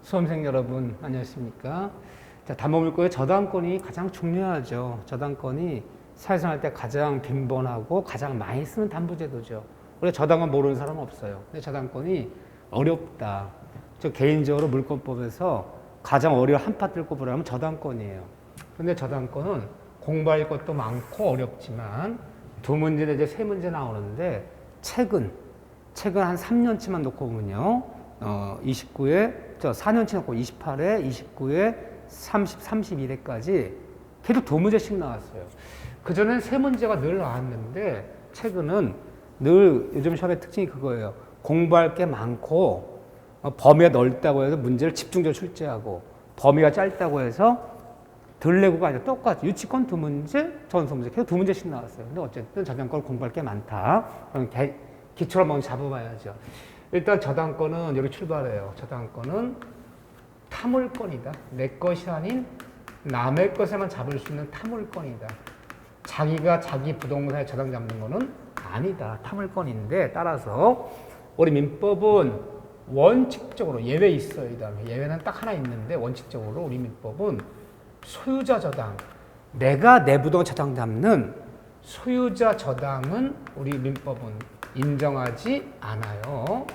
수험생 여러분 안녕하십니까? 자, 담보물권의 저당권이 가장 중요하죠. 저당권이 사회생활 때 가장 빈번하고 가장 많이 쓰는 담보제도죠. 우리가 저당권 모르는 사람은 없어요. 근데 저당권이 어렵다. 저 개인적으로 물권법에서 가장 어려운 한 파트를 꼽으라면 저당권이에요. 근데 저당권은 공부할 것도 많고 어렵지만 두 문제 내지 세 문제 나오는데 최근 한 3년치만 놓고 보면요. 4년치 놓고 28회, 29회, 30, 31회까지 계속 두 문제씩 나왔어요. 그전엔 세 문제가 늘 나왔는데 최근은 늘 요즘 시험의 특징이 그거예요. 공부할 게 많고 범위가 넓다고 해서 문제를 집중적으로 출제하고 범위가 짧다고 해서 덜 내고가 아니라 똑같이 유치권 두 문제, 전수 문제 계속 두 문제씩 나왔어요. 근데 어쨌든 저당권 공부할 게 많다. 그럼 기초를 먼저 잡아봐야죠. 일단 저당권은 여기 출발해요. 저당권은 타물권이다. 내 것이 아닌 남의 것에만 잡을 수 있는 타물권이다. 자기가 자기 부동산에 저당 잡는 거는 아니다. 타물권인데 따라서 우리 민법은 원칙적으로 예외 있어요. 이 다음에 예외는 딱 하나 있는데 원칙적으로 우리 민법은 소유자 저당, 내가 내 부동산 저당 잡는 소유자 저당은 우리 민법은 인정하지 않아요.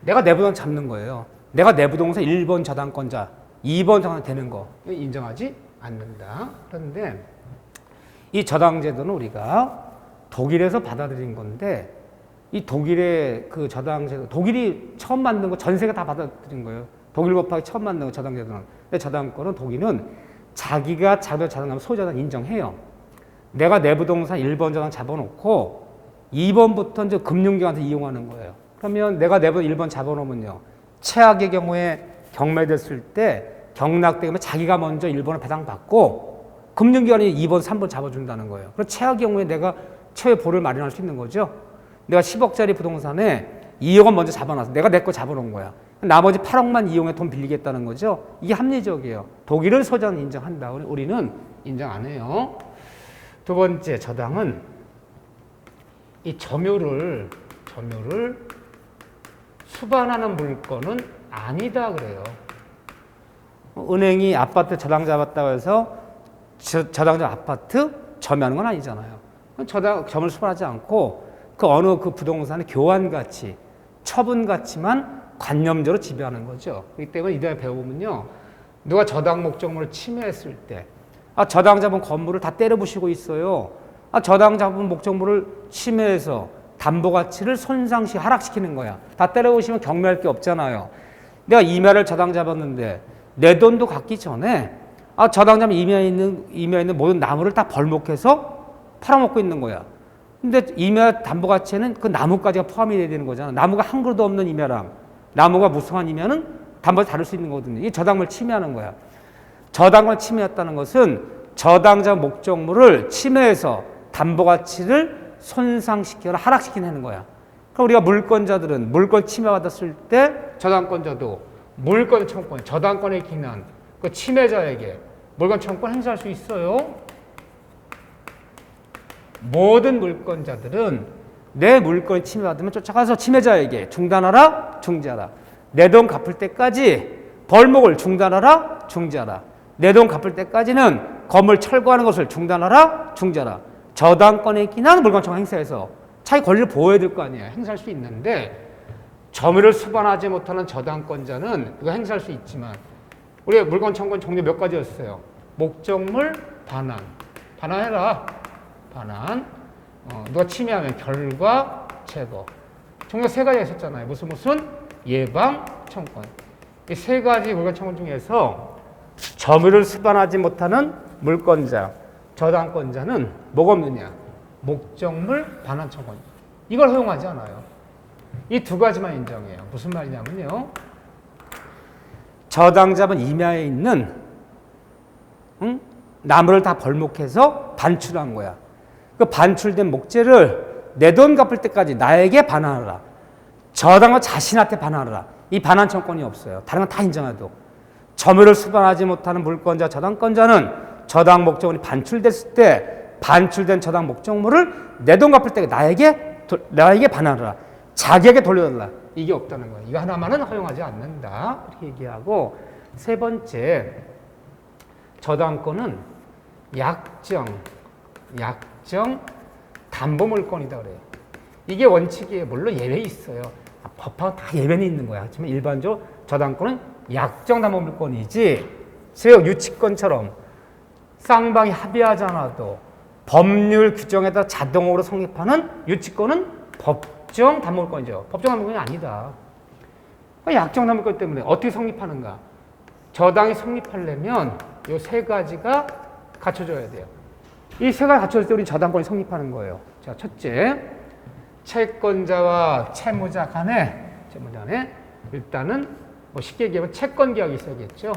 내가 내 부동산 잡는 거예요. 내가 내 부동산 1번 저당권자, 2번 저당 되는 거 인정하지 않는다. 그런데 이 저당제도는 우리가 독일에서 받아들인 건데 이 독일의 그 저당제도, 독일이 처음 만든 거 전 세계가 다 받아들인 거예요. 독일 법학이 처음 만든 거 저당제도는. 근데 저당권은 독일은 자기가 자기가 저당하면 소유자당 인정해요. 내가 내 부동산 1번 저당 잡아놓고 2번부터 이제 금융기관한테 이용하는 거예요. 그러면 내가 내 부동산 1번 잡아놓으면요. 최악의 경우에 경매됐을 때 경락되면 자기가 먼저 1번을 배당받고 금융기관이 2번, 3번 잡아준다는 거예요. 그럼 최악의 경우에 내가 최후의 보를 마련할 수 있는 거죠. 내가 10억짜리 부동산에 2억은 먼저 잡아놨어. 내가 내 거 잡아놓은 거야. 나머지 8억만 이용해 돈 빌리겠다는 거죠. 이게 합리적이에요. 독일은 소유자는 인정한다. 우리는 인정 안 해요. 두 번째, 저당은 이 점유를 수반하는 물건은 아니다 그래요. 은행이 아파트 저당 잡았다고 해서 저당 잡은 아파트 점유하는 건 아니잖아요. 점을 수반하지 않고 그 어느 그 부동산의 교환 가치, 처분 가치만 관념적으로 지배하는 거죠. 그렇기 때문에 이대로 배워보면요. 누가 저당 목적물을 침해했을 때 저당 잡은 건물을 다 때려 부시고 있어요. 저당 잡은 목적물을 침해해서 담보 가치를 하락시키는 거야. 다 때려 부시면 경매할 게 없잖아요. 내가 임야를 저당 잡았는데 내 돈도 갖기 전에 저당 잡은 임야에 있는 모든 나무를 다 벌목해서 팔아먹고 있는 거야. 근데 임야 담보 가치에는 그 나무까지가 포함이 돼야 되는 거잖아. 나무가 한 그루도 없는 임야랑 나무가 무성한 임야는 담보를 다룰 수 있는 거거든요. 이게 저당을 침해하는 거야. 저당을 침해했다는 것은 저당자 목적물을 침해해서 담보 가치를 손상시키거나 하락시키는 거야. 그럼 우리가 물권자들은 물권 침해받았을 때 저당권자도 물권 청구권, 저당권에 기난 그 침해자에게 물권 청구권 행사할 수 있어요. 모든 물권자들은 내 물권이 침해받으면 쫓아가서 침해자에게 중단하라, 중지하라. 내 돈 갚을 때까지 벌목을 중단하라, 중지하라. 내 돈 갚을 때까지는 건물 철거하는 것을 중단하라, 중지하라. 저당권에 기난 물권청구 행사해서 자기 권리를 보호해야 될 거 아니에요. 행사할 수 있는데 점유를 수반하지 못하는 저당권자는 이거 행사할 수 있지만 우리 물권청구권 종류 몇 가지였어요. 목적물, 반환. 반환해라. 반환. 누가 침해하면 결과, 제거. 종류가 세 가지가 있었잖아요. 무슨 예방, 청구권. 이 세 가지 물권청구권 중에서 점유를 수반하지 못하는 물권자, 저당권자는 뭐가 없느냐? 목적물, 반환 청구권. 이걸 허용하지 않아요. 이 두 가지만 인정해요. 무슨 말이냐면요. 저당 잡은 임야에 있는 나무를 다 벌목해서 반출한 거야. 그 반출된 목재를 내 돈 갚을 때까지 나에게 반환하라. 저당은 자신한테 반환하라. 이 반환 청구권이 없어요. 다른 건 다 인정해도. 점유를 수반하지 못하는 물권자, 저당권자는 저당 목적물이 반출됐을 때 반출된 저당 목적물을 내 돈 갚을 때 나에게 반환하라. 자기에게 돌려달라. 이게 없다는 거예요. 이거 하나만은 허용하지 않는다. 이렇게 얘기하고 세 번째, 저당권은 약정 담보물권이다 그래요. 이게 원칙이에요. 물론 예외 있어요. 법하고 다 예외는 있는 거야. 하지만 일반적으로 저당권은 약정 담보물권이지, 즉 유치권처럼 쌍방이 합의하지 않아도 법률 규정에 따라 자동으로 성립하는 유치권은 법정 담보물권이죠. 법정 담보물권이 아니다. 약정 담보물권 때문에 어떻게 성립하는가? 저당이 성립하려면 이 세 가지가 갖춰져야 돼요. 이 세 가지 갖춰질 때 우리 저당권이 성립하는 거예요. 자, 첫째, 채권자와 채무자 간에 일단은 뭐 쉽게 얘기하면 채권 계약이 있어야겠죠.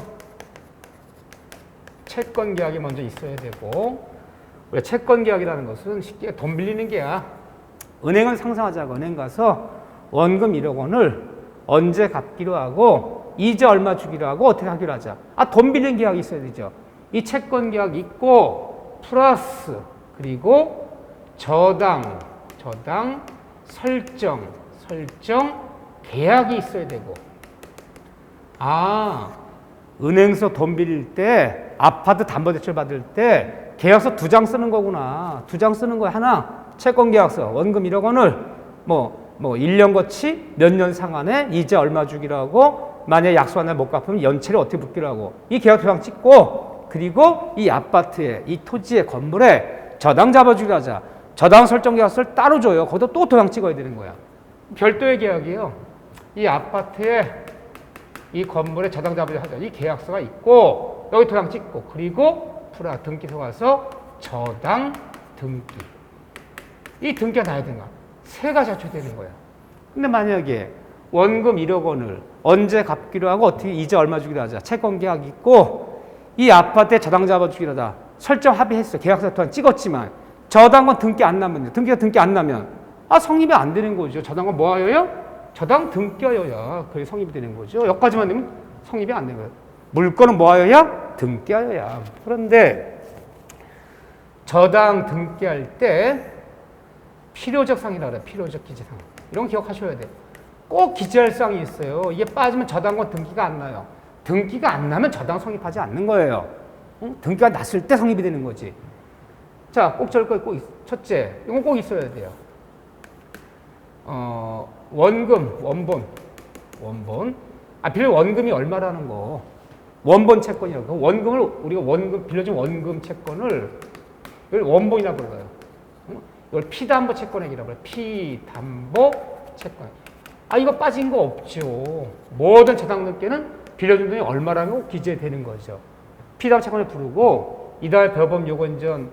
채권 계약이 먼저 있어야 되고, 우리가 채권 계약이라는 것은 쉽게 돈 빌리는 게야. 은행을 상상하자고 은행 가서 원금 1억 원을 언제 갚기로 하고 이자 얼마 주기로 하고 어떻게 하기로 하자. 돈 빌리는 계약이 있어야 되죠. 이 채권 계약이 있고 플러스 그리고 저당 설정 계약이 있어야 되고, 은행에서 돈 빌릴 때 아파트 담보대출 받을 때 계약서 2장 쓰는 거구나. 2장 쓰는 거야. 하나 채권계약서 원금 1억 원을 뭐 1년 거치 몇 년 상한에 이자 얼마 주기로 하고, 만약에 약속 안에 못 갚으면 연체를 어떻게 붙기로 하고, 이 계약 2장 찍고, 그리고 이 아파트에 이 토지의 건물에 저당 잡아주기로 하자. 저당 설정 계약서를 따로 줘요. 거기다 또 도장 찍어야 되는 거야. 별도의 계약이에요. 이 아파트에 이 건물에 저당 잡아주기로 하자. 이 계약서가 있고 여기 도장 찍고, 그리고 등기소 가서 저당 등기. 이 등기가 나야 되는 거야. 세 가지 갖춰되는 거야. 근데 만약에 원금 1억 원을 언제 갚기로 하고 어떻게 이자 얼마 주기로 하자. 채권 계약이 있고 이 아파트에 저당 잡아주기로 하자. 설정 합의했어. 계약서 또한 찍었지만 저당권 등기 안 나면, 등기가 등기 안 나면 성립이 안 되는 거죠. 저당권 뭐 하여야? 저당 등기하여야 그게 성립이 되는 거죠. 여기까지만 되면 성립이 안 되는 거예요. 물건은 뭐 하여야? 등기하여야. 그런데 저당 등기할 때 필요적 사항이라 그래요. 필요적 기재사항. 이런 거 기억하셔야 돼요. 꼭 기재할 사항이 있어요. 이게 빠지면 저당권 등기가 안 나요. 등기가 안 나면 저당 성립하지 않는 거예요. 등기가 났을 때 성립이 되는 거지. 자, 꼭 저럴 거 꼭 첫째, 이건 꼭 있어야 돼요. 원금, 원본. 빌려 원금이 얼마라는 거. 원본 채권이라고. 그 원금을 우리가 빌려준 원금 채권을 이걸 원본이라고 불러요. 이걸 피담보 채권액이라고 해요. 피담보 채권. 이거 빠진 거 없죠. 모든 저당 등기는 빌려준 돈이 얼마라는 거 기재되는 거죠. 피담보 채권을 부르고, 이달 배워본 요건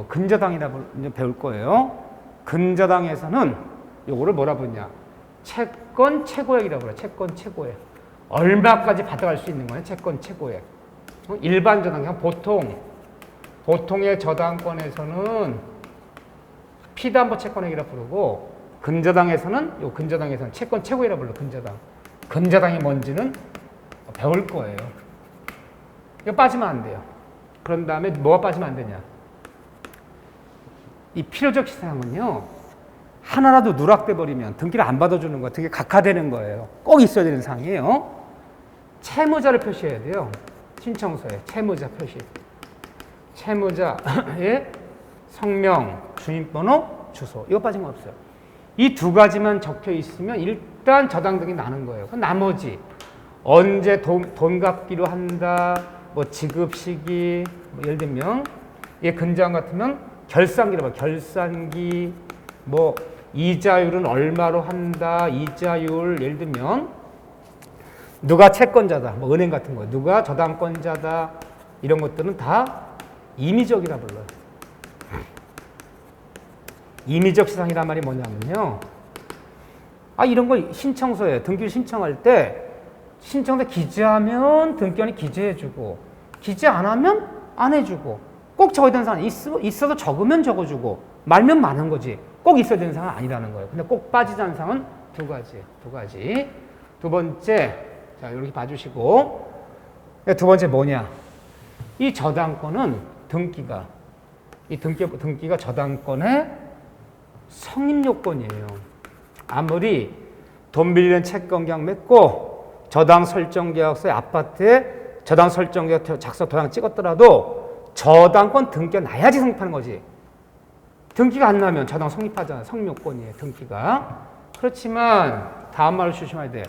근저당이라 배울 거예요. 근저당에서는 요거를 뭐라 부르냐. 채권 최고액이라고 그래요. 채권 최고액. 얼마까지 받아갈 수 있는 거예요. 채권 최고액. 일반 저당, 그냥 보통의 저당권에서는 피담보 채권액이라 부르고, 근저당에서는 채권 최고액이라 불러. 근저당이 뭔지는 배울 거예요. 이거 빠지면 안 돼요. 그런 다음에 뭐가 빠지면 안 되냐. 이 필요적 사항은요, 하나라도 누락돼 버리면 등기를 안 받아주는 거야. 등기 각하되는 거예요. 꼭 있어야 되는 사항이에요. 채무자를 표시해야 돼요. 신청서에 채무자 표시. 채무자의 성명, 주민번호, 주소. 이거 빠진 거 없어요. 이 두 가지만 적혀 있으면 일단 저당 등기 나는 거예요. 나머지 언제 돈 갚기로 한다, 뭐 지급 시기, 예를 들면 근저당 같으면 결산기라고 해요. 결산기, 뭐 이자율은 얼마로 한다, 이자율. 예를 들면 누가 채권자다, 뭐 은행 같은 거, 누가 저당권자다, 이런 것들은 다 임의적이라 불러요. 임의적 시상이란 말이 뭐냐면요, 이런 거 신청서에 등기를 신청할 때 신청서 기재하면 등기관이 기재해주고, 기재 안 하면 안 해주고, 꼭 적어야 되는 사항이 있어도 적으면 적어주고, 말면 많은 거지. 꼭 있어야 되는 사항은 아니라는 거예요. 근데 꼭 빠지지 않는 사항은 두 가지. 두 번째, 자, 이렇게 봐주시고, 두 번째 뭐냐? 이 저당권은 등기가 저당권의 성립 요건이에요. 아무리 돈 빌리는 채권 계약 맺고 저당 설정 계약서에 아파트에 저당 설정 계약 작성 도장 찍었더라도 저당권 등기가 나야지 성립하는 거지. 등기가 안 나면 저당 성립하잖아. 성립요건이에요. 등기가. 그렇지만 다음 말을 조심해야 돼요.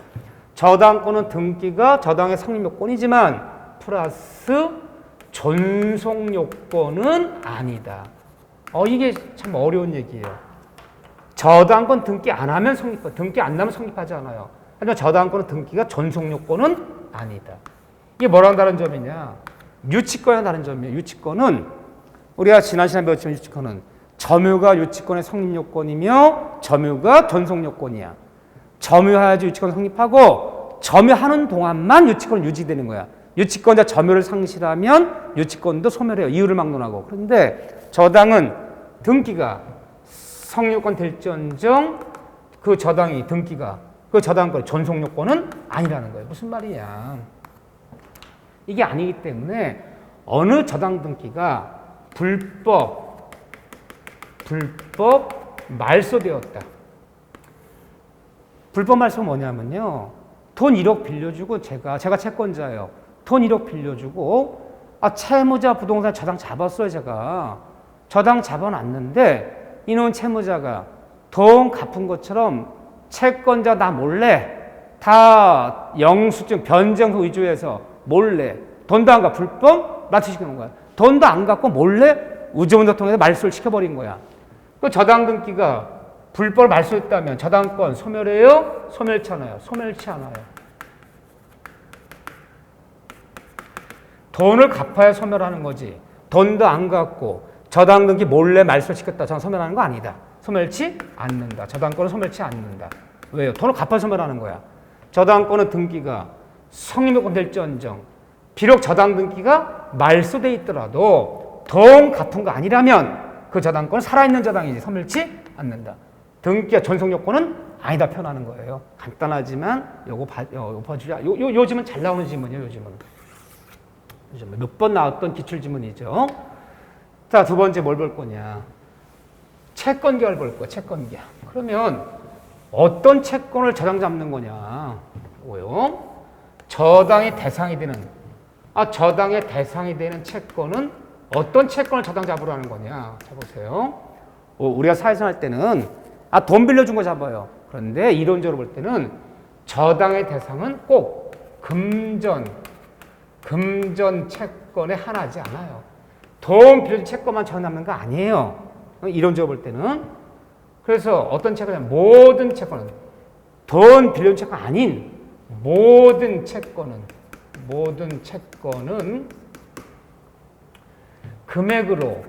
저당권은 등기가 저당의 성립요건이지만 플러스 존속요건은 아니다. 이게 참 어려운 얘기예요. 저당권 등기 안 하면 성립, 등기 안 나면 성립하지 않아요. 하지만 저당권은 등기가 존속요건은 아니다. 이게 뭐랑 다른 점이냐? 유치권이랑 다른 점이에요. 유치권은 우리가 지난 시간에 배웠지만 유치권은 점유가 유치권의 성립요건이며 점유가 존속요건이야. 점유해야지 유치권 성립하고 점유하는 동안만 유치권은 유지되는 거야. 유치권자 점유를 상실하면 유치권도 소멸해요. 이유를 막론하고. 그런데 저당은 등기가 성립요건 될지언정 그 저당이 등기가 그 저당권 존속요건은 아니라는 거예요. 무슨 말이냐? 이게 아니기 때문에 어느 저당 등기가 불법 말소되었다. 불법 말소가 뭐냐면요. 돈 1억 빌려주고 제가 채권자예요. 돈 1억 빌려주고 채무자 부동산 저당 잡았어요. 제가 저당 잡아놨는데 이놈 채무자가 돈 갚은 것처럼 채권자 나 몰래 다 영수증 변제영수 위조해서 몰래 돈도 안 갚고 불법 말소시키는 거야. 돈도 안 갚고 몰래 우주문서 통해서 말소를 시켜버린 거야. 그 저당 등기가 불법 말소했다면 저당권 소멸해요? 소멸치 않아요? 소멸치 않아요. 돈을 갚아야 소멸하는 거지. 돈도 안 갚고 저당 등기 몰래 말소시켰다. 저는 소멸하는 거 아니다. 소멸치 않는다. 저당권은 소멸치 않는다. 왜요? 돈을 갚아야 소멸하는 거야. 저당권은 등기가 성립요건 될지언정 비록 저당 등기가 말소돼 있더라도 돈 갚은 거 아니라면 그 저당권은 살아있는 저당이지 소멸치 않는다. 등기가 존속요건은 아니다 표현하는 거예요. 간단하지만 요거 봐주자. 요즘은 잘 나오는 지문이에요. 요즘은 몇 번 나왔던 기출지문이죠. 자, 두 번째 뭘 볼 거냐. 채권 계약을 볼 거야. 채권 계약. 그러면 어떤 채권을 저당 잡는 거냐. 뭐요? 저당의 대상이 되는 저당의 대상이 되는 채권은 어떤 채권을 저당 잡으라는 거냐. 자, 보세요. 우리가 사회생활 때는 돈 빌려준 거 잡아요. 그런데 이론적으로 볼 때는 저당의 대상은 꼭 금전 채권에 하나지 않아요. 돈 빌려준 채권만 저당 잡는 거 아니에요. 이론적으로 볼 때는. 그래서 어떤 채권이냐면 모든 채권은 돈 빌려준 채권 아닌 모든 채권은 금액으로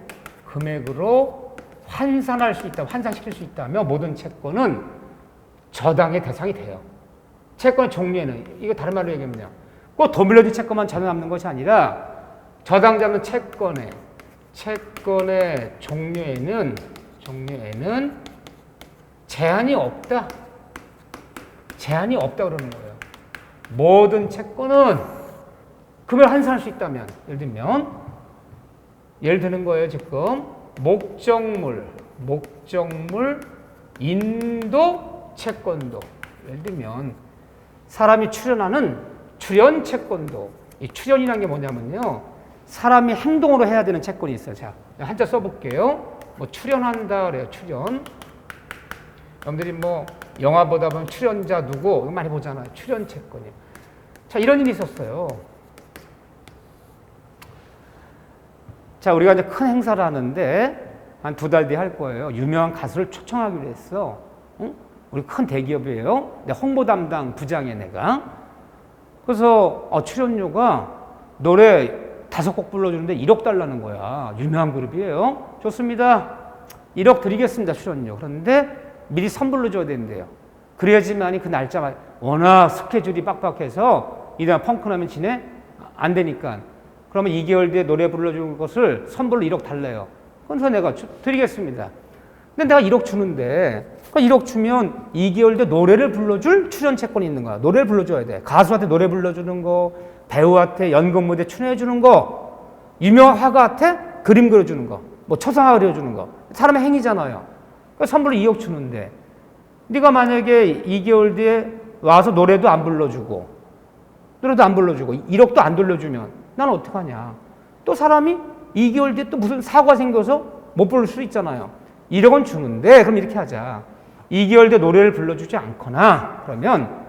환산할 수 있다, 환산시킬 수 있다며 모든 채권은 저당의 대상이 돼요. 채권의 종류에는 이거 다른 말로 얘기하면 꼭 돈 빌려준 채권만 저당 잡는 것이 아니라 저당 잡는 채권의 종류에는 제한이 없다. 제한이 없다 그러는 거예요. 모든 채권은 금액을 환산할 수 있다면 예를 드는 거예요. 지금 목적물 인도 채권도 예를 들면 사람이 출연하는 출연 채권도 이 출연이라는 게 뭐냐면요. 사람이 행동으로 해야 되는 채권이 있어요. 자, 한자 써볼게요. 출연한다 그래요. 출연. 여러분들이 영화 보다 보면 출연자 누구 이거 많이 보잖아요. 출연 채권이. 자, 이런 일이 있었어요. 자, 우리가 이제 큰 행사를 하는데 한 2달 뒤에 할 거예요. 유명한 가수를 초청하기로 했어. 응? 우리 큰 대기업이에요. 내 홍보 담당 부장이야 내가. 그래서 출연료가 노래 5곡 불러주는데 1억 달라는 거야. 유명한 그룹이에요. 좋습니다. 1억 드리겠습니다. 출연료. 그런데 미리 선불로 줘야 된대요. 그래야지만이 그 날짜 워낙 스케줄이 빡빡해서 이날 펑크나면 지내? 안 되니까. 그러면 2개월 뒤에 노래 불러줄 것을 선불로 1억 달래요. 그래서 내가 드리겠습니다. 근데 내가 1억 주는데 1억 주면 2개월 뒤에 노래를 불러줄 출연 채권이 있는 거야. 노래를 불러줘야 돼. 가수한테 노래 불러주는 거, 배우한테 연극 무대 출연해주는 거, 유명한 화가한테 그림 그려주는 거, 초상화 그려주는 거. 사람의 행위잖아요. 선불로 2억 주는데 네가 만약에 2개월 뒤에 와서 노래도 안 불러주고 1억도 안 돌려주면 난 어떡하냐. 또 사람이 2개월 뒤에 또 무슨 사고가 생겨서 못 부를 수 있잖아요. 1억은 주는데 그럼 이렇게 하자. 2개월 뒤에 노래를 불러주지 않거나 그러면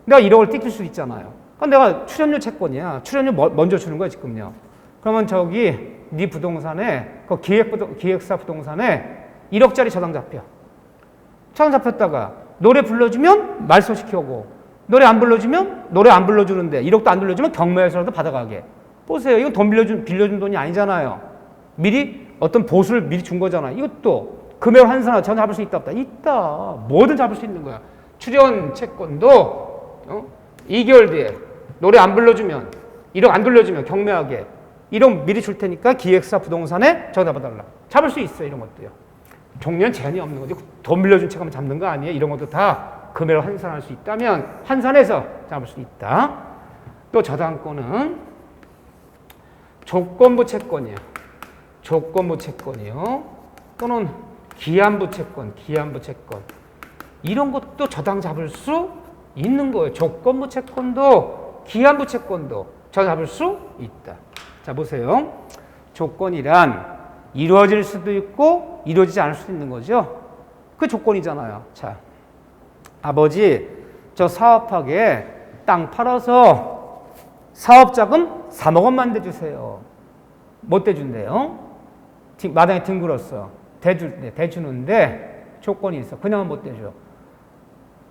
내가 1억을 뜯길 수 있잖아요. 그럼 내가 출연료 채권이야. 출연료 먼저 주는 거야 지금요. 그러면 저기 네 부동산에 그 기획사 부동산에 1억짜리 저당 잡혀. 저당 잡혔다가 노래 불러주면 말소시켜고 노래 안 불러주면 노래 안 불러주는데 1억도 안 돌려주면 경매에서라도 받아가게. 보세요. 이건 돈 빌려준 돈이 아니잖아요. 미리 어떤 보수를 미리 준 거잖아요. 이것도 금액을 환산하고 저는 잡을 수 있다 없다. 있다. 뭐든 잡을 수 있는 거야. 출연 채권도 2개월 뒤에 노래 안 불러주면 1억 안 돌려주면 경매하게 1억 미리 줄 테니까 기획사 부동산에 전화받아달라. 잡을 수 있어요. 이런 것도요. 종류는 제한이 없는 거지. 돈 빌려준 채권만 잡는 거 아니에요. 이런 것도 다 금액을 환산할 수 있다면 환산해서 잡을 수 있다. 또 저당권은 조건부 채권이에요. 조건부 채권이요. 또는 기한부 채권. 이런 것도 저당 잡을 수 있는 거예요. 조건부 채권도 기한부 채권도 저당 잡을 수 있다. 자, 보세요. 조건이란 이루어질 수도 있고 이루어지지 않을 수도 있는 거죠. 그 조건이잖아요. 자, 아버지 저 사업하게 땅 팔아서 사업자금 3억 원만 대주세요. 못 대준대요. 마당에 뒹굴었어. 대주는데 조건이 있어. 그냥은 못 대줘.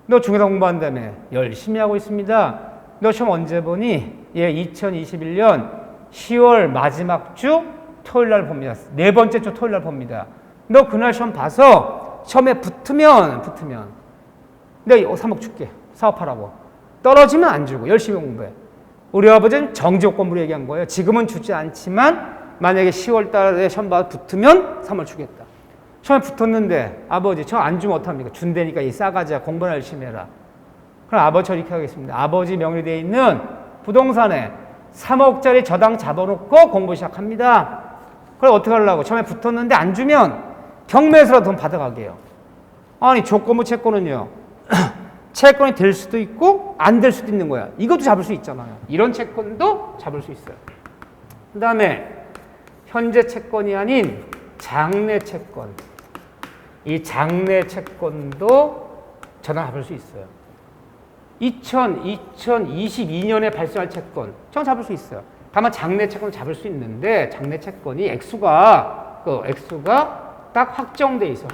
너 중개사 공부한다며. 열심히 하고 있습니다. 너 시험 언제 보니? 예, 2021년 10월 마지막 주 토요일 날 봅니다. 네 번째 주 토요일 날 봅니다. 너 그날 시험 봐서 시험에 붙으면 내가 3억 줄게. 사업하라고. 떨어지면 안 주고 열심히 공부해. 우리 아버지는 정지조건부로 얘기한 거예요. 지금은 주지 않지만 만약에 10월 달에 시험 봐서 붙으면 3억 주겠다. 시험에 붙었는데 아버지 저 안 주면 어떡합니까? 준다니까 이 싸가지야. 공부나 열심히 해라. 그럼 아버지 저 이렇게 하겠습니다. 아버지 명의되어 있는 부동산에 3억짜리 저당 잡아놓고 공부 시작합니다. 그럼 어떻게 하려고? 처음에 붙었는데 안 주면 경매에서라도 돈 받아가게 해요. 아니 조건부 채권은요. 채권이 될 수도 있고 안 될 수도 있는 거야. 이것도 잡을 수 있잖아요. 이런 채권도 잡을 수 있어요. 그 다음에 현재 채권이 아닌 장래 채권. 이 장래 채권도 저당 잡을 수 있어요. 2022년에 발생할 채권, 저는 잡을 수 있어요. 다만 장래 채권을 잡을 수 있는데 장래 채권이 액수가 딱 확정돼 있어.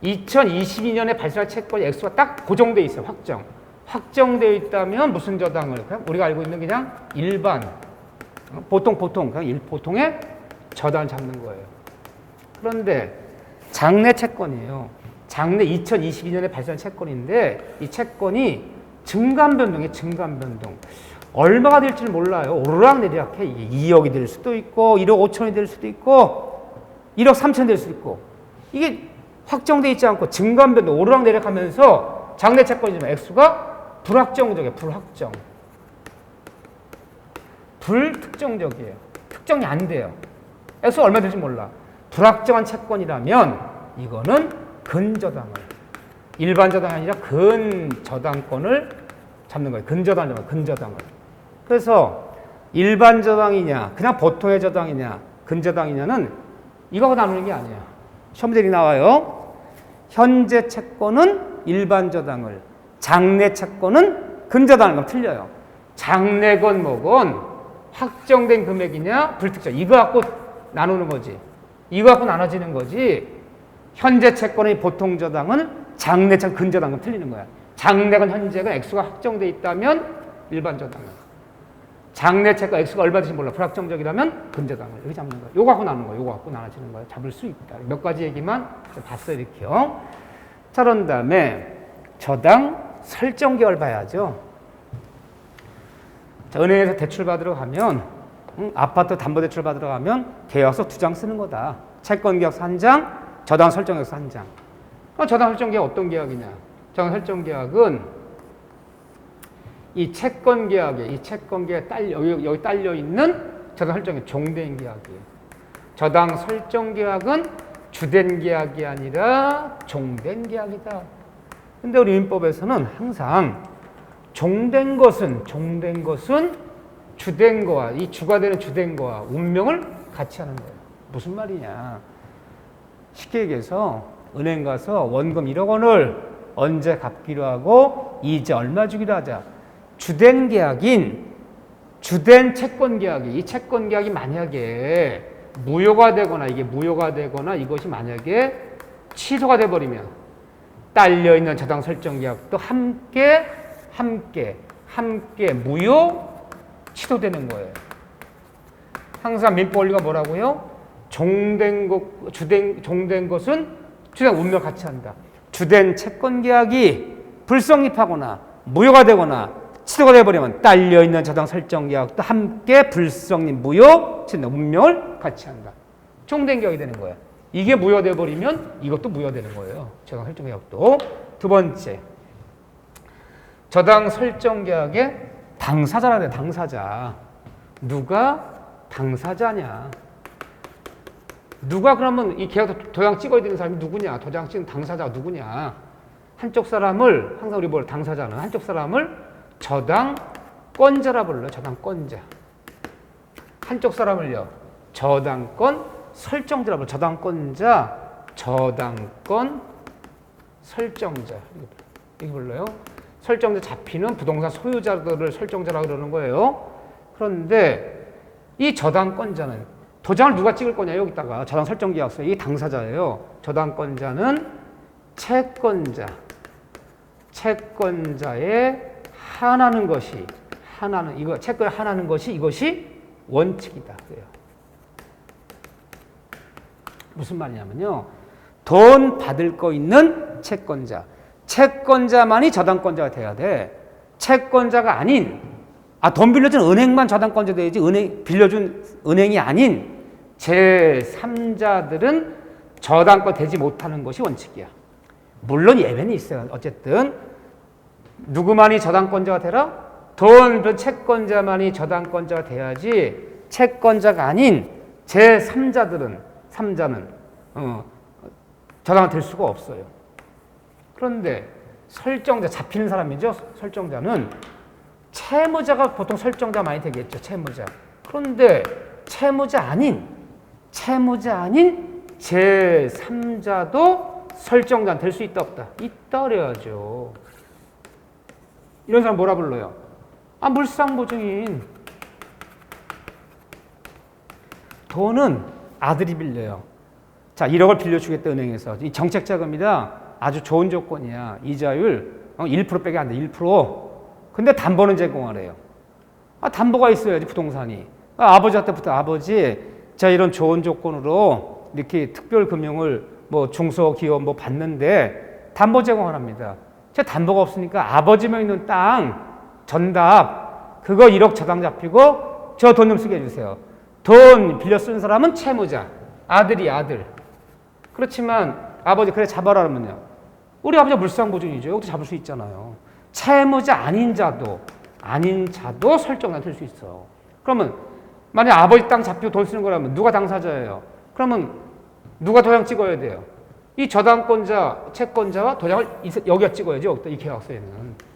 2022년에 발생할 채권의 액수가 딱 고정돼 있어요. 확정되어 있다면 무슨 저당을? 그냥 우리가 알고 있는 그냥 일반 보통의 저당을 잡는 거예요. 그런데 장래 채권이에요. 장래 2022년에 발생한 채권인데 이 채권이 증감변동이에요. 증감변동. 얼마가 될지는 몰라요. 오르락내리락해. 이게 2억이 될 수도 있고 1억 5천이 될 수도 있고 1억 3천이 될 수도 있고 이게 확정되어 있지 않고 증감변동 오르락내리락하면서 장래 채권이지만 액수가 불확정적이에요. 불특정적이에요. 특정이 안 돼요. 액수가 얼마 될지 몰라. 불확정한 채권이라면 이거는 근저당을 일반 저당이 아니라 근저당권을 잡는 거예요. 근저당을. 그래서 일반 저당이냐 그냥 보통의 저당이냐 근저당이냐는 이거하고 나누는 게 아니에요. 시험들이 나와요. 현재 채권은 일반 저당을 장래 채권은 근저당을 틀려요. 장래건 뭐건 확정된 금액이냐 불특정 이거 갖고 나누는 거지. 이거 갖고 나눠지는 거지. 현재 채권의 보통 저당은 장래 채권 근저당은 틀리는 거야. 장래건 현재건 액수가 확정돼 있다면 일반 저당은 장래 채권 액수가 얼마 될지 몰라. 불확정적이라면 근저당을 이렇게 잡는 거야. 요거 갖고 나누는 거야. 요거 갖고 나눠지는 거야. 잡을 수 있다. 몇 가지 얘기만 봤어요. 이렇게요. 자, 그런 다음에 저당 설정 계열 봐야죠. 자, 은행에서 대출 받으러 가면 아파트 담보대출 받으러 가면 계약서 2장 쓰는 거다. 채권 계약서 1장, 저당 설정 계약서 1장. 저당 설정 계약 어떤 계약이냐? 저당 설정 계약은 이 채권 계약에 여기 딸려 있는 저당 설정의 종대인 계약이에요. 저당 설정 계약은 주된 계약이 아니라 종된 계약이다. 근데 우리 민법에서는 항상 종된 것은 주된 거와 이 주가 되는 주된 거와 운명을 같이 하는 거예요. 무슨 말이냐? 쉽게 얘기해서 은행 가서 원금 1억 원을 언제 갚기로 하고 이제 얼마 주기로 하자. 주된 계약인 주된 채권 계약이 이 채권 계약이 만약에 무효가 되거나 이것이 만약에 취소가 돼 버리면 딸려 있는 저당 설정 계약도 함께 무효 취소되는 거예요. 항상 민법 원리가 뭐라고요? 종된 것은 주된 운명 같이 한다. 주된 채권 계약이 불성립하거나 무효가 되거나 취소가 되어버리면 딸려있는 저당 설정 계약도 함께 불성립, 무효, 운명을 같이 한다. 종된 계약이 되는 거예요. 이게 무효되어버리면 이것도 무효되는 거예요. 저당 설정 계약도. 두 번째, 저당 설정 계약의 당사자라 돼. 당사자. 누가 당사자냐? 누가 그러면 이 계약 도장 찍어야 되는 사람이 누구냐? 도장 찍은 당사자가 누구냐? 한쪽 사람을 항상 우리 당사자는 한쪽 사람을 저당권자라 불러요. 저당권자. 한쪽 사람을요. 저당권 설정자라 불러요. 저당권 설정자. 이렇게 불러요. 설정자 잡히는 부동산 소유자들을 설정자라고 그러는 거예요. 그런데 이 저당권자는 도장을 누가 찍을 거냐 여기다가 저당 설정 계약서 이 당사자예요. 저당권자는 채권자의 하나는 것이 채권에 하나는 것이 이것이 원칙이다. 그래요. 무슨 말이냐면요. 돈 받을 거 있는 채권자만이 저당권자가 돼야 돼. 채권자가 아닌 돈 빌려준 은행만 저당권자 돼야지 빌려준 은행이 아닌 제3자들은 저당권 되지 못하는 것이 원칙이야. 물론 예외는 있어요. 어쨌든 누구만이 저당권자가 되라? 돈 채권자만이 저당권자가 돼야지 채권자가 아닌 제3자는 저당이 될 수가 없어요. 그런데 설정자 잡히는 사람이죠. 설정자는 채무자가 보통 설정자 많이 되겠죠. 채무자. 그런데 채무자 아닌 제3자도 설정자 될 수 있다 없다? 있다 그래야죠. 이런 사람 뭐라 불러요? 물상보증인. 돈은 아들이 빌려요. 자, 1억을 빌려주겠다 은행에서. 이 정책자금이다. 아주 좋은 조건이야. 이자율 1%밖에 안 돼. 1%. 근데 담보는 제공하래요. 담보가 있어야지 부동산이. 아버지한테부터 아버지 자 이런 좋은 조건으로 이렇게 특별금융을 중소기업 받는데 담보 제공합니다. 제 담보가 없으니까 아버지 명 있는 땅 전답 그거 1억 저당 잡히고 저 돈 좀 쓰게 해주세요. 돈 빌려 쓰는 사람은 채무자. 아들. 그렇지만 아버지 그래 잡아라 그러면요. 우리 아버지가 물상보증이죠. 여기도 잡을 수 있잖아요. 채무자 아닌 자도 설정자 될 수 있어. 그러면 만약 아버지 땅 잡히고 돈 쓰는 거라면 누가 당사자예요? 그러면 누가 도장 찍어야 돼요? 이 저당권자, 채권자와 도장을 여기가 찍어야죠. 이 계약서에는.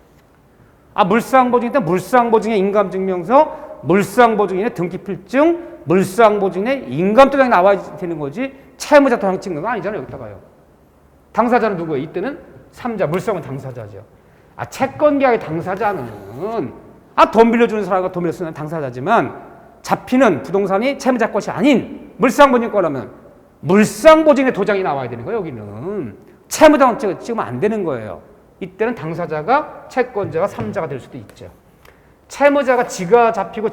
물상보증이다. 물상보증의 인감증명서, 물상보증인의 등기필증, 물상보증인의 인감도장이 나와야 되는 거지 채무자 도장 찍는 거 아니잖아요. 여기다가요. 당사자는 누구예요? 이때는 3자, 물상은 당사자죠. 채권계약의 당사자는 돈 빌려주는 사람과 돈 빌려주는 당사자지만 잡히는 부동산이 채무자 것이 아닌 물상보증 거라면 물상보증의 도장이 나와야 되는 거예요. 여기는 채무자 찍으면 안 되는 거예요. 이때는 당사자가 채권자가 3자가 될 수도 있죠. 채무자가 지가 잡히고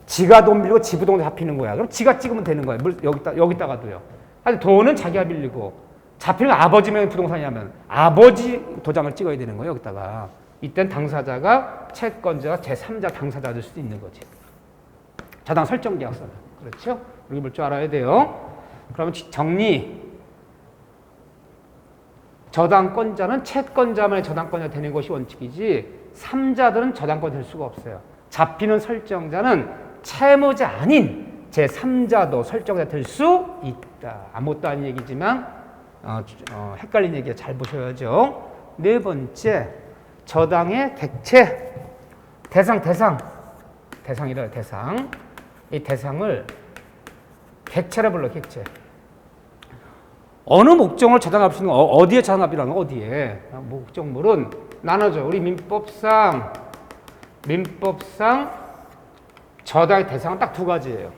지가 돈 빌리고 지 부동산 잡히는 거야. 그럼 지가 찍으면 되는 거예요. 여기다가도요. 아니 돈은 자기가 빌리고 잡히는 아버지 명의 부동산이라면 아버지 도장을 찍어야 되는 거예요. 여기다가. 이땐 당사자가 채권자가 제3자 당사자가 될 수도 있는 거지. 저당 설정 계약서는. 그렇죠? 우리 볼 줄 알아야 돼요. 그러면 정리. 저당권자는 채권자만의 저당권자가 되는 것이 원칙이지 3자들은 저당권 될 수가 없어요. 잡히는 설정자는 채무자 아닌 제3자도 설정자 될 수 있다. 있다. 아무것도 아닌 얘기지만 헷갈린 얘기야. 잘 보셔야죠. 네 번째, 저당의 객체, 대상이라 대상. 이 대상을 객체라 불러, 객체. 어느 목적을 저당할 수 있는 거, 어디에 저당합이라는 거, 어디에. 목적물은 나눠져. 우리 민법상 저당의 대상은 딱 두 가지예요.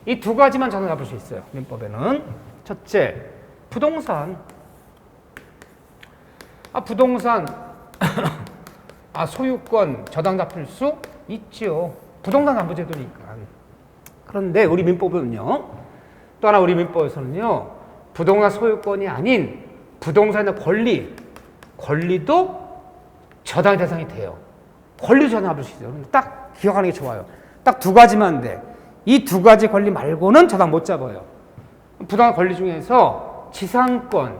이 두 가지만 저당할 수 있어요. 민법에는. 첫째, 부동산. 부동산. 소유권 저당 잡힐 수 있죠. 부동산 담보제도니까. 그런데 우리 민법은요, 또 하나 우리 민법에서는요, 부동산 소유권이 아닌 부동산의 권리도 저당의 대상이 돼요. 권리도 저당할 수 있어요. 딱 기억하는 게 좋아요. 딱 두 가지만 돼. 이 두 가지 권리 말고는 저당 못 잡아요. 부동산 권리 중에서 지상권,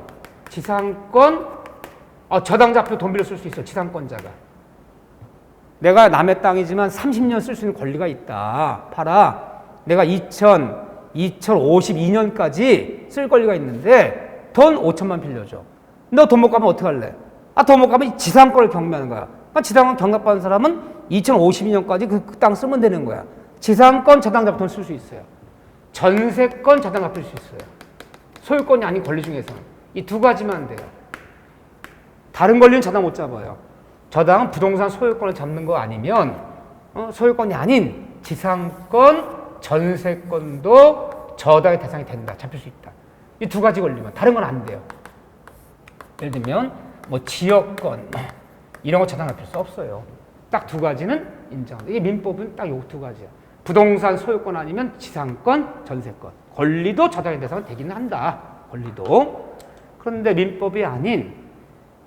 저당 잡혀 돈 빌려 쓸 수 있어. 지상권자가. 내가 남의 땅이지만 30년 쓸 수 있는 권리가 있다. 팔아. 내가 2052년까지 쓸 권리가 있는데 돈 5천만 빌려줘. 너 돈 못 갚으면 어떻게 할래? 돈 못 갚으면 지상권을 경매하는 거야. 지상권 경납받은 사람은 2052년까지 그 땅 쓰면 되는 거야. 지상권 저당 잡혀 돈 쓸 수 있어요. 전세권 저당 잡힐 수 있어요. 소유권이 아닌 권리 중에서 이 두 가지만 돼요. 다른 권리는 저당 못 잡아요. 저당은 부동산 소유권을 잡는 거 아니면 소유권이 아닌 지상권, 전세권도 저당의 대상이 된다. 잡힐 수 있다. 이 두 가지 권리만. 다른 건 안 돼요. 예를 들면 지역권 이런 거 저당 잡힐 수 없어요. 딱 두 가지는 인정한다. 이게 민법은 딱 요 두 가지야. 부동산 소유권 아니면 지상권, 전세권. 권리도 저당의 대상은 되기는 한다. 권리도. 그런데 민법이 아닌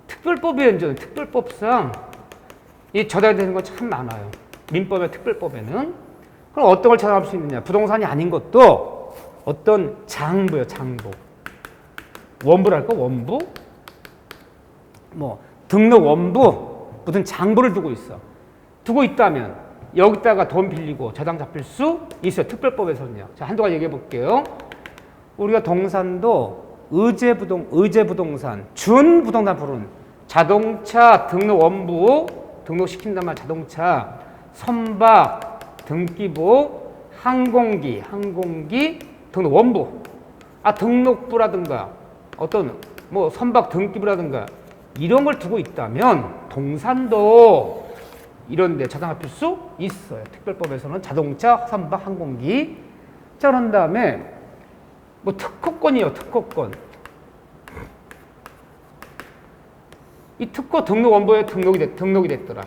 특별법상 이 저당이 되는 건 참 많아요. 민법의 특별법에는. 그럼 어떤 걸 저당할 수 있느냐? 부동산이 아닌 것도 어떤 장부예요, 장부. 원부랄까, 원부? 등록 원부, 무슨 장부를 두고 있어. 두고 있다면 여기다가 돈 빌리고 저당 잡힐 수 있어요. 특별법에서는요. 자, 한동안 얘기해 볼게요. 우리가 동산도 의제부동산, 준부동산 부르는 자동차 등록 원부, 등록시킨단 말 자동차, 선박, 등기부, 항공기 등록 원부. 등록부라든가 어떤 선박 등기부라든가 이런 걸 두고 있다면 동산도 이런 데 저당 잡힐 수 있어요. 특별법에서는 자동차, 선박, 항공기. 자, 그런 다음에 특허권이에요. 특허권. 이 특허 등록 원부에 등록이 됐더라.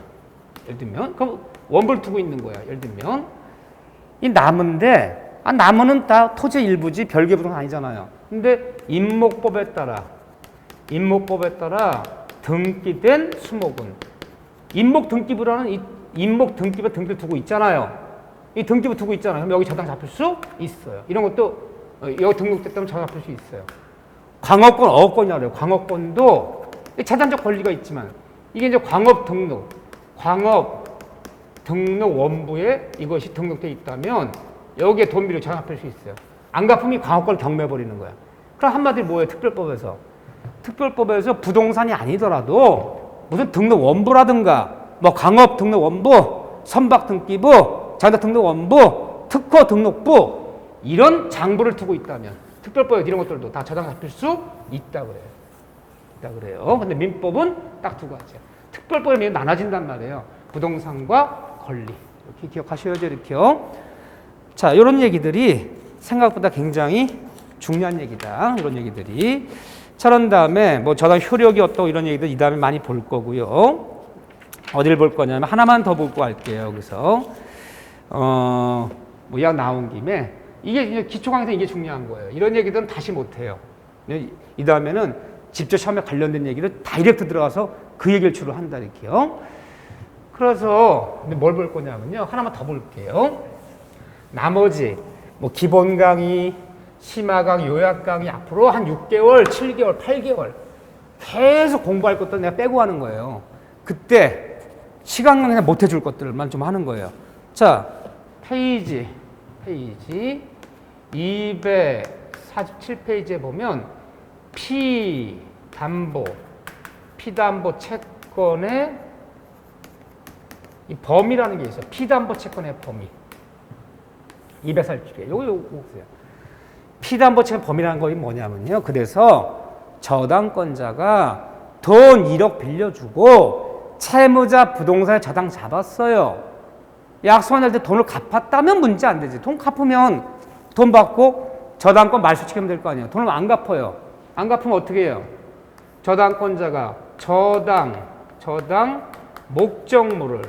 예를 들면 그럼 원부를 두고 있는 거야. 예를 들면 이 나무인데 나무는 다 토지의 일부지 별개 부동산 아니잖아요. 근데 임목법에 따라 등기된 수목은 임목 등기부라는 임목 등기부 두고 있잖아요. 이 등기부 두고 있잖아요. 그럼 여기 저당 잡힐 수 있어요. 이런 것도 여기 등록됐다면 저당 잡힐 수 있어요. 광업권, 어업권이라고 해요. 광업권도 재산적 권리가 있지만 이게 이제 광업 등록 원부에 이것이 등록되어 있다면 여기에 돈 빌려 저당 잡힐 수 있어요. 안 갚으면 광업권을 경매해버리는 거야. 그럼 한마디로 뭐예요? 특별법에서 부동산이 아니더라도 무슨 등록 원부라든가 광업 등록 원부, 선박 등기부, 자동차 등록 원부, 특허 등록부 이런 장부를 두고 있다면 특별법에 이런 것들도 다 저당 잡힐 수 있다 그래요. 근데 민법은 딱 두 가지야. 특별법에 나눠진단 말이에요. 부동산과 권리. 이렇게 기억하셔야죠. 이렇게요. 자, 이런 얘기들이 생각보다 굉장히 중요한 얘기다. 이런 얘기들이. 자, 그런 다음에 저당 효력이 어떠고 이런 얘기들 이 다음에 많이 볼 거고요. 어디를 볼 거냐면 하나만 더 보고 할게요. 여기서 약 나온 김에 이게 이제 기초 강의에서 이게 중요한 거예요. 이런 얘기들은 다시 못 해요. 이 다음에는 직접 시험에 관련된 얘기를 다이렉트 들어가서 그 얘기를 주로 한다 이렇게요. 그래서 뭘 볼 거냐면요. 하나만 더 볼게요. 나머지 기본 강의, 심화 강의, 요약 강의 앞으로 한 6개월, 7개월, 8개월 계속 공부할 것들 내가 빼고 하는 거예요. 그때 시간 강의 못 해줄 것들만 좀 하는 거예요. 자, 페이지 240 47페이지에 보면 피담보 채권의 이 범위라는 게 있어요. 피담보 채권의 범위. 247개. 요거 보세요. 피담보 채권 범위라는 거 뭐냐면요. 그래서 저당권자가 돈 1억 빌려주고 채무자 부동산에 저당 잡았어요. 약속할 때 돈을 갚았다면 문제 안 되지. 돈 갚으면 돈 받고 저당권 말소시키면 될 거 아니에요. 돈을 안 갚아요. 안 갚으면 어떻게 해요? 저당권자가 저당 목적물을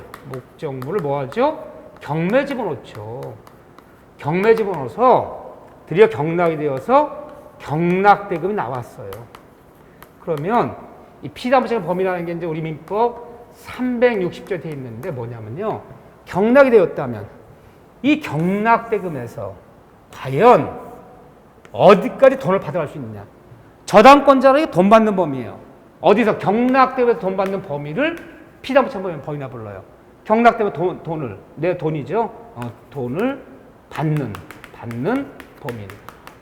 뭐 하죠? 경매 집어넣죠. 경매 집어넣어서 드디어 경락이 되어서 경락대금이 나왔어요. 그러면 이 피담보채권 범위라는 게 이제 우리 민법 360조에 되어 있는데 뭐냐면요. 경락이 되었다면 이 경락대금에서 과연 어디까지 돈을 받아갈 수 있느냐. 저당권자에게 돈 받는 범위예요. 어디서 경락대금에서 돈 받는 범위를 피담보채권 범위나 불러요. 경락대금 돈을 내 돈이죠. 돈을 받는 범위.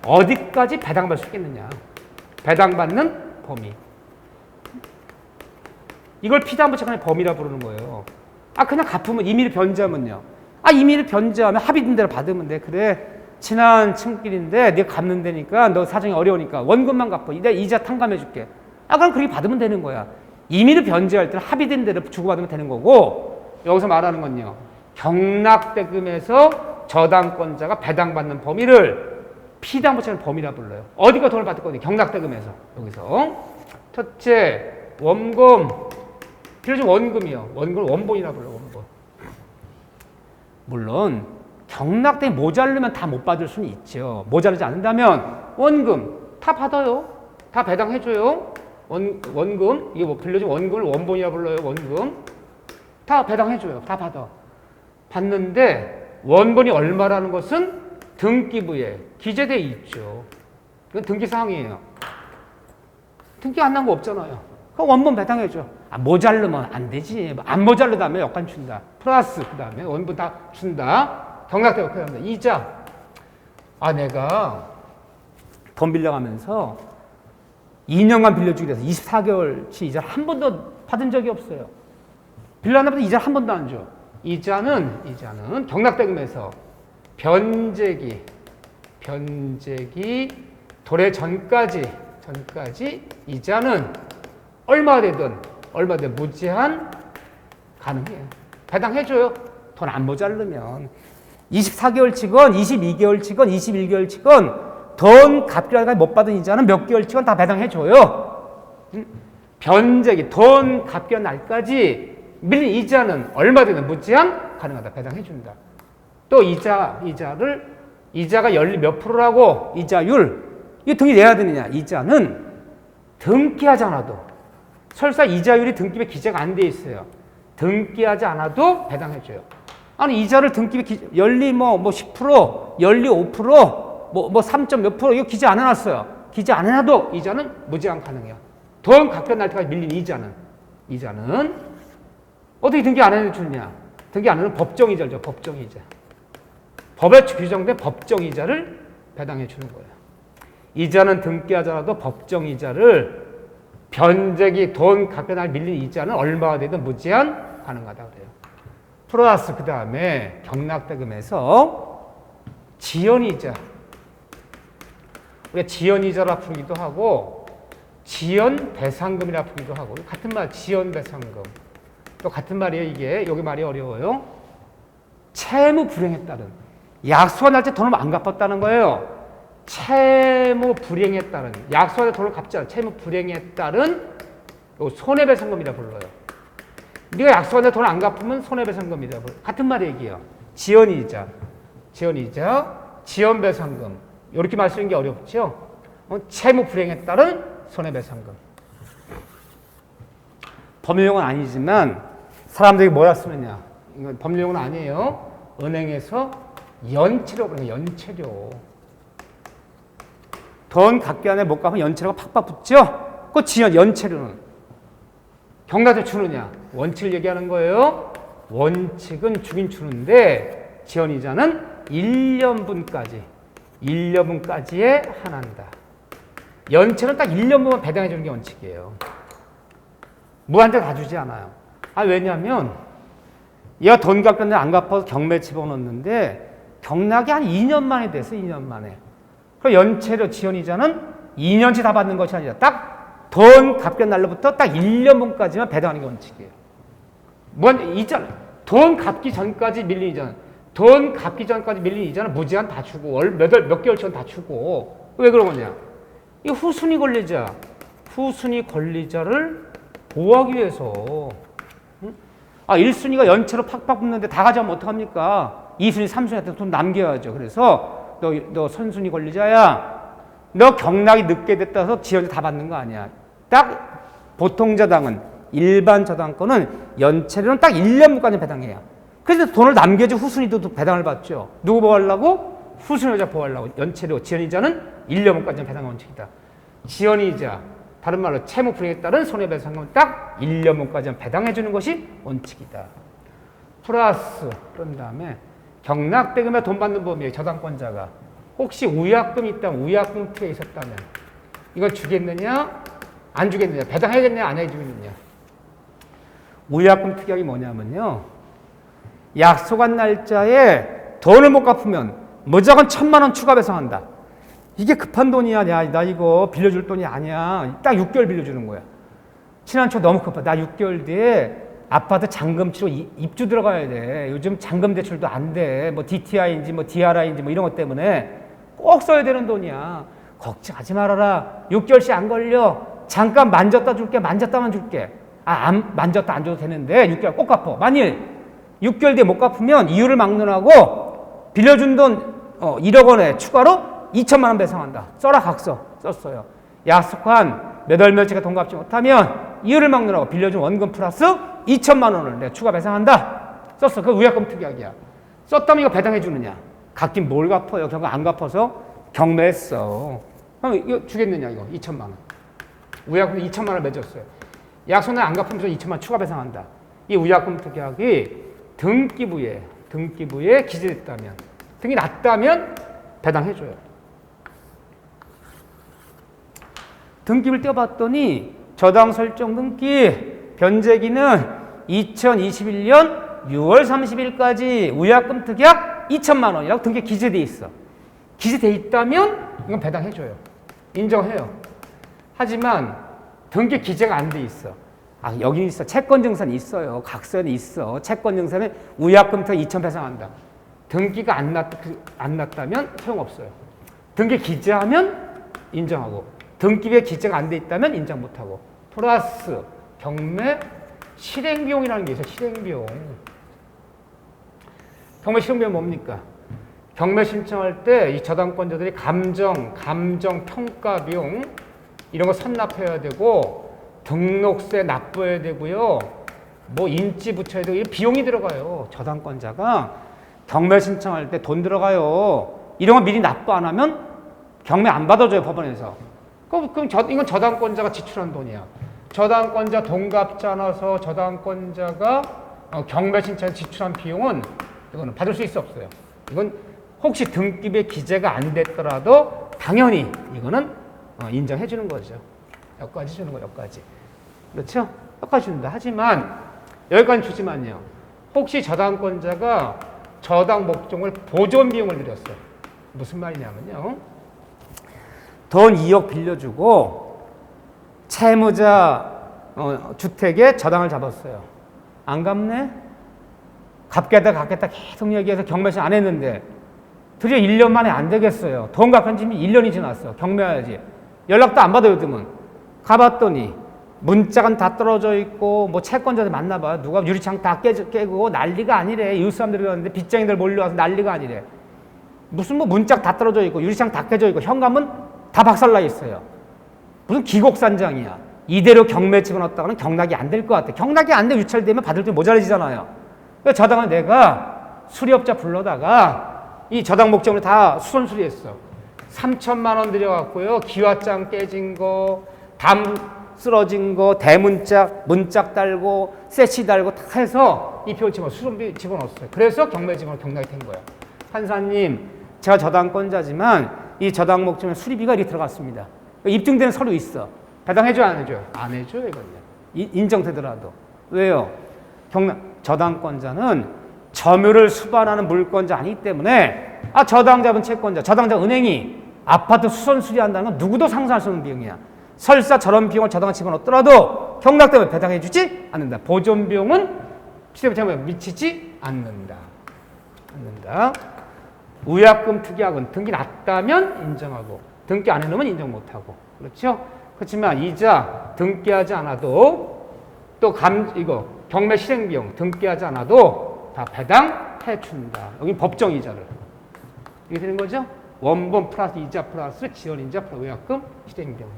어디까지 배당받을 수 있겠느냐. 배당받는 범위. 이걸 피담보채권의 범위라 부르는 거예요. 그냥 갚으면 임의를 변제하면요. 임의를 변제하면 합의된 대로 받으면 돼. 그래. 친한 친구끼리인데 네가 갚는 데니까 너 사정이 어려우니까 원금만 갚아. 내가 이자 탕감해 줄게. 그럼 그렇게 받으면 되는 거야. 임의를 변제할 때는 합의된 대로 주고받으면 되는 거고 여기서 말하는 건요. 경락대금에서 저당권자가 배당받는 범위를 피담보채권 범위라 불러요. 어디가 돈을 받을 거니? 경락대금에서. 여기서 첫째 원금 빌려준 원금이요. 원금을 원본이라 불러요. 원본. 물론 경락대금이 모자르면 다 못 받을 수는 있죠. 모자르지 않는다면 원금 다 받아요. 다 배당해줘요. 원금 이게 뭐 빌려준 원금을 원본이라 불러요. 원금 다 배당해줘요. 다 받아. 받는데 원본이 얼마라는 것은 등기부에 기재되어 있죠. 이건 등기사항이에요. 등기 안 난 거 없잖아요. 그럼 원본 배당해줘. 모자르면 안 되지. 안 모자르다면 역관 준다. 플러스 그 다음에 원본 다 준다. 경락대금 그렇게 합니다. 이자. 내가 돈 빌려가면서 2년간 빌려주기 위해서 24개월치 이자를 한 번도 받은 적이 없어요. 빌려놨는데 이자를 한 번도 안 줘. 이자는 경락대금에서 변제기 도래 전까지 이자는 얼마 되든 무제한 가능해요. 배당해줘요. 돈 안 모자르면 24개월치건 22개월치건 21개월치건 돈 갚기까지 못 받은 이자는 몇 개월치건 다 배당해줘요. 변제기 돈 갚기 날까지 밀린 이자는 얼마 되든 무제한 가능하다. 배당해준다. 또 이자가 연리 몇 프로라고 이자율 이게 등기 내야 되느냐. 이자는 등기하지 않아도 설사 이자율이 등기부에 기재가 안 돼 있어요. 등기하지 않아도 배당해줘요. 이자를 등기부에 연리 뭐 10%, 연리 5%, 뭐 3점 몇 프로 이거 기재 안 해놨어요. 기재 안 해놔도 이자는 무제한 가능해요. 돈 갚여 날 때까지 밀린 이자는 어떻게 등기 안 해주느냐. 등기 안 해는 법정이자죠. 법정이자. 법에 규정된 법정이자를 배당해 주는 거예요. 이자는 등기하지 않아도 법정이자를 변제기 돈 갚여 날 밀린 이자는 얼마가 되든 무제한 가능하다 그래요. 플러스 그 다음에 경락대금에서 지연이자. 우리가 지연이자라 부르기도 하고 지연배상금이라 부르기도 하고 같은 말 지연배상금. 또 같은 말이에요. 이게 여기 말이 어려워요. 채무 불행에 따른 약속한 날짜 돈을 안 갚았다는 거예요. 채무 불행에 따른 약속한 돈을 갚지 않은 채무 불행에 따른 손해배상금이라 불러요. 네가 약속한 날 돈을 안 갚으면 손해배상금이라 불러요. 같은 말 얘기예요. 지연이자, 지연배상금 이렇게 말 쓰는 게 어렵죠. 채무 불행에 따른 손해배상금. 법률용어는 아니지만 사람들이 뭐라 쓰느냐. 이건 법률용어는 아니에요. 은행에서 연체료 그러면 연체료. 돈 갚기 안에 못 갚으면 연체료가 팍팍 붙죠. 그 지연 연체료는 경락대 주느냐. 원칙을 얘기하는 거예요. 원칙은 주긴 주는데 지연이자는 1년분까지 1년분까지에 하나한다. 연체는 딱 1년분만 배당해 주는 게 원칙이에요. 무한대 다 주지 않아요. 왜냐하면 얘가 돈 갚았는데 안 갚아서 경매 집어넣었는데 경락이 한 2년 만에 됐어. 2년 만에. 그 연체료 지연이자는 2년치 다 받는 것이 아니라 딱 돈 갚는 날로부터 딱 1년분까지만 배당하는 게 원칙이에요. 이자, 돈 갚기 전까지 밀린 이자는 돈 갚기 전까지 밀린 이자는 무제한 다 주고 몇 개월 전 다 주고. 왜 그런 거냐? 이 후순위 권리자를 보호하기 위해서. 1순위가 연체로 팍팍 붙는데 다 가져가면 어떡합니까? 2순위, 3순위한테 돈 남겨야죠. 그래서 너 선순위 권리자야. 너 경락이 늦게 됐다 해서 지연이 다 받는 거 아니야. 딱 보통 저당은 일반 저당권은 연체료는 딱 1년분까지 배당해요. 그래서 돈을 남겨줘 후순위도 배당을 받죠. 누구 보호하려고? 후순위자 보호하려고. 연체료, 지연이자는 1년분까지 배당 원칙이다. 지연이자, 다른 말로 채무 불이익에 따른 손해배상금은 딱 1년분까지 배당해 주는 것이 원칙이다. 플러스 그런 다음에 경락대금에 돈 받는 범위에 저당권자가 혹시 우약금이 있다면 우약금 특약이 있었다면 이걸 주겠느냐 안 주겠느냐 배당해야겠느냐 안 해주겠느냐. 우약금 특약이 뭐냐면요, 약속한 날짜에 돈을 못 갚으면 무조건 1,000만 원 추가 배상한다. 이게 급한 돈이야. 나 이거 빌려줄 돈이 아니야. 딱 6개월 빌려주는 거야. 친한 척 너무 급하. 나 6개월 뒤에 아파트 잔금 치러 입주 들어가야 돼. 요즘 잔금 대출도 안 돼. 뭐 DTI인지 뭐 DRI인지 뭐 이런 것 때문에 꼭 써야 되는 돈이야. 걱정하지 말아라. 6개월씩 안 걸려. 잠깐 만졌다 줄게. 만졌다만 줄게. 만졌다 안 줘도 되는데 6개월 꼭 갚아. 만일 6개월 뒤에 못 갚으면 이유를 막론하고 빌려준 돈 1억 원에 추가로 2천만 원 배상한다. 써라 각서. 썼어요. 약속한 몇 월 며칠에 돈 갚지 못하면 이유를 막론하고 빌려준 원금 플러스 2천만 원을 내가 추가 배상한다. 썼어. 그거 우약금 특약이야. 썼다면 이거 배당해 주느냐? 갚긴 뭘 갚아요. 결국 안 갚아서 경매했어. 그럼 이거 주겠느냐 이거 2천만 원. 우약금 2천만 원을 맺었어요. 약속날 안 갚으면서 2천만 원 추가 배상한다. 이 우약금 특약이 등기부에 기재됐다면, 등이 났다면 배당해줘요. 등기를 떼어봤더니 저당 설정 등기 변제기는 2021년 6월 30일까지 우약금 특약 2천만 원이라고 등기에 기재돼 있어. 기재돼 있다면 이건 배당해줘요. 인정해요. 하지만 등기 기재가 안 돼 있어. 여기 있어. 채권증서는 있어요. 각서는 있어. 채권증서는 우약금 특약 2천 배상한다. 등기가 안 났다면 소용없어요. 등기 기재하면 인정하고, 등기부에 기재가 안 돼 있다면 인정 못하고. 플러스 경매 실행비용이라는 게 있어요. 실행비용. 경매 실행비용 뭡니까? 경매 신청할 때 이 저당권자들이 감정 평가 비용 이런 거 선납해야 되고, 등록세 납부해야 되고요. 뭐 인지 붙여야 되고, 이 비용이 들어가요. 저당권자가 경매 신청할 때 돈 들어가요. 이런 거 미리 납부 안 하면 경매 안 받아줘요, 법원에서. 그럼 이건 저당권자가 지출한 돈이야. 저당권자 돈 갚지 않아서 저당권자가 경매 신청에 지출한 비용은 이거는 받을 수 있어 없어요. 이건 혹시 등기부에 기재가 안 됐더라도 당연히 이거는 인정해 주는 거죠. 여기까지 주는 거, 여기까지. 그렇죠? 여기까지 준다. 하지만 여기까지 주지만요. 혹시 저당권자가 저당 목적물 보존 비용을 들였어요. 무슨 말이냐면요. 돈 2억 빌려주고 채무자 주택에 저당을 잡았어요. 안 갚네? 갚겠다 계속 얘기해서 경매신 안 했는데 드디어 1년 만에 안 되겠어요. 돈 갚은 지 1년이 지났어. 경매해야지. 연락도 안 받아요, 요즘은. 가봤더니 문짝은 다 떨어져 있고, 뭐 채권자들 만나봐. 누가 유리창 다 깨고 난리가 아니래. 이웃 사람들이 왔는데 빚쟁이들 몰려와서 난리가 아니래. 무슨 뭐 문짝 다 떨어져 있고 유리창 다 깨져 있고 현관문 다 박살나 있어요. 무슨 기곡산장이야. 이대로 경매 집어넣었다가는 경락이 안 될 것 같아. 경락이 안 돼 유찰되면 받을 돈 모자라지잖아요. 그래서 저당은 내가 수리업자 불러다가 이 저당 목적으로 다 수선 수리했어. 3천만 원 들여갖고요. 기와장 깨진 거, 담 쓰러진 거, 대문짝, 문짝 달고, 세치 달고 다 해서 이 표를 수선비 집어넣었어요. 그래서 경매 집어넣어 경락이 된 거야. 판사님, 제가 저당권자지만 이 저당 목적에 수리비가 이렇게 들어갔습니다. 입증된 서류 있어. 배당해줘요, 안 해줘요? 안 해줘요, 이건요. 인정되더라도. 왜요? 저당권자는 점유를 수반하는 물권자 아니기 때문에 저당자분 채권자, 저당자 은행이 아파트 수선 수리한다는 건 누구도 상상할 수 없는 비용이야. 설사 저런 비용을 저당에 집어넣더라도 경락 때문에 배당해주지 않는다. 보존 비용은 시세부채에 미치지 않는다. 우약금, 특약은 등기 났다면 인정하고 등기 안 해놓으면 인정 못하고. 그렇죠? 그렇지만 이자 등기하지 않아도 또 경매 실행비용 등기하지 않아도 다 배당해준다. 여기 법정 이자를. 이게 되는 거죠? 원본 플러스 이자 플러스 지연이자 플러스 우약금 실행비용.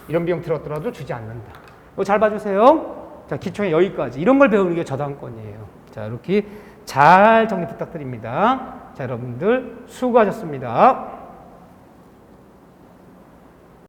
이런 비용 들었더라도 주지 않는다. 이거 잘 봐주세요. 자, 기초에 여기까지. 이런 걸 배우는 게 저당권이에요. 자, 이렇게 잘 정리 부탁드립니다. 자, 여러분들 수고하셨습니다.